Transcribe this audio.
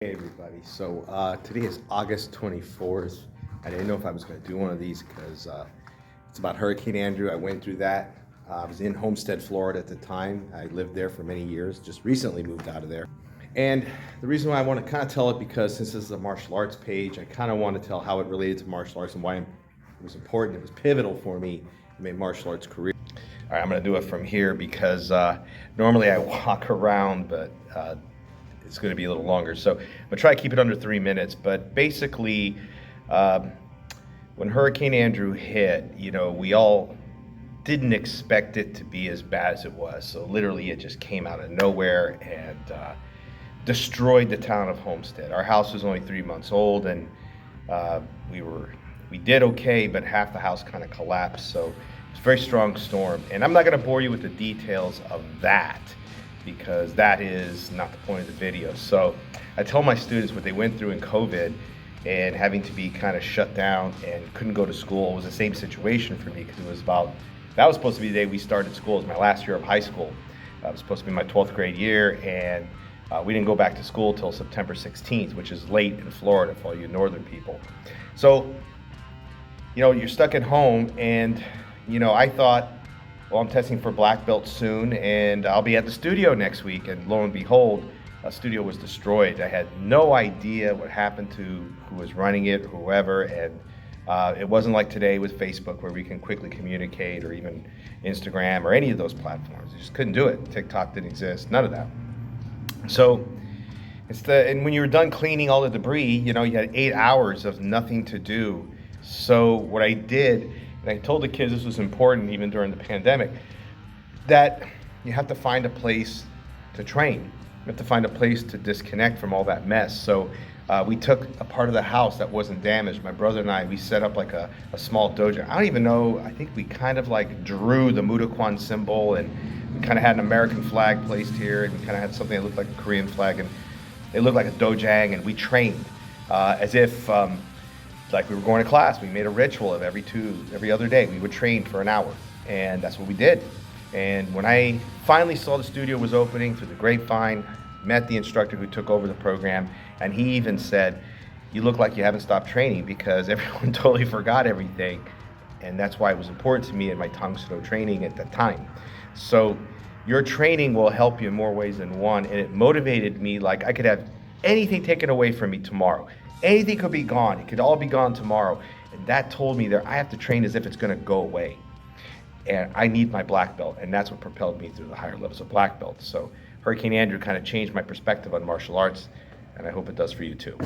Hey everybody, so today is August 24th. I didn't know if I was going to do one of these because it's about Hurricane Andrew. I went through that. I was in Homestead, Florida at the time. I lived there for many years, just recently moved out of there. And the reason why I want to kind of tell it, because since this is a martial arts page, I kind of want to tell how it related to martial arts and why it was important. It was pivotal for me in my martial arts career. All right, I'm going to do it from here because normally I walk around, but it's going to be a little longer. So I'm going to try to keep it under 3 minutes. But basically, when Hurricane Andrew hit, we all didn't expect it to be as bad as it was. So literally, it just came out of nowhere and destroyed the town of Homestead. Our house was only 3 months old, and we did okay, but half the house kind of collapsed. So it's a very strong storm. And I'm not going to bore you with the details of that, because that is not the point of the video. So I tell my students what they went through in COVID and having to be kind of shut down and couldn't go to school. It was the same situation for me, because that was supposed to be the day we started school. It was my last year of high school. It was supposed to be my 12th grade year, and we didn't go back to school till September 16th, which is late in Florida for all you northern people. So, you're stuck at home, and I thought, well, I'm testing for black belt soon, and I'll be at the studio next week. And lo and behold, a studio was destroyed. I had no idea what happened to who was running it, whoever, and it wasn't like today with Facebook, where we can quickly communicate, or even Instagram or any of those platforms. You just couldn't do it. TikTok didn't exist, none of that. So and when you were done cleaning all the debris, you had 8 hours of nothing to do. So what I did, and I told the kids this was important even during the pandemic, that you have to find a place to train. You have to find a place to disconnect from all that mess. So we took a part of the house that wasn't damaged. My brother and I, we set up like a small dojo. I don't even know, I think we kind of like drew the Mudokwan symbol, and we kind of had an American flag placed here, and we kind of had something that looked like a Korean flag, and it looked like a dojang, and we trained as if like we were going to class. We made a ritual of every other day. We would train for an hour, and that's what we did. And when I finally saw the studio was opening through the grapevine, met the instructor who took over the program, and he even said, "You look like you haven't stopped training," because everyone totally forgot everything. And that's why it was important to me in my Tang Soo Do training at that time. So your training will help you in more ways than one, and it motivated me. Like, I could have anything taken away from me tomorrow. Anything could be gone. It could all be gone tomorrow. And that told me that I have to train as if it's going to go away. And I need my black belt. And that's what propelled me through the higher levels of black belt. So Hurricane Andrew kind of changed my perspective on martial arts. And I hope it does for you too.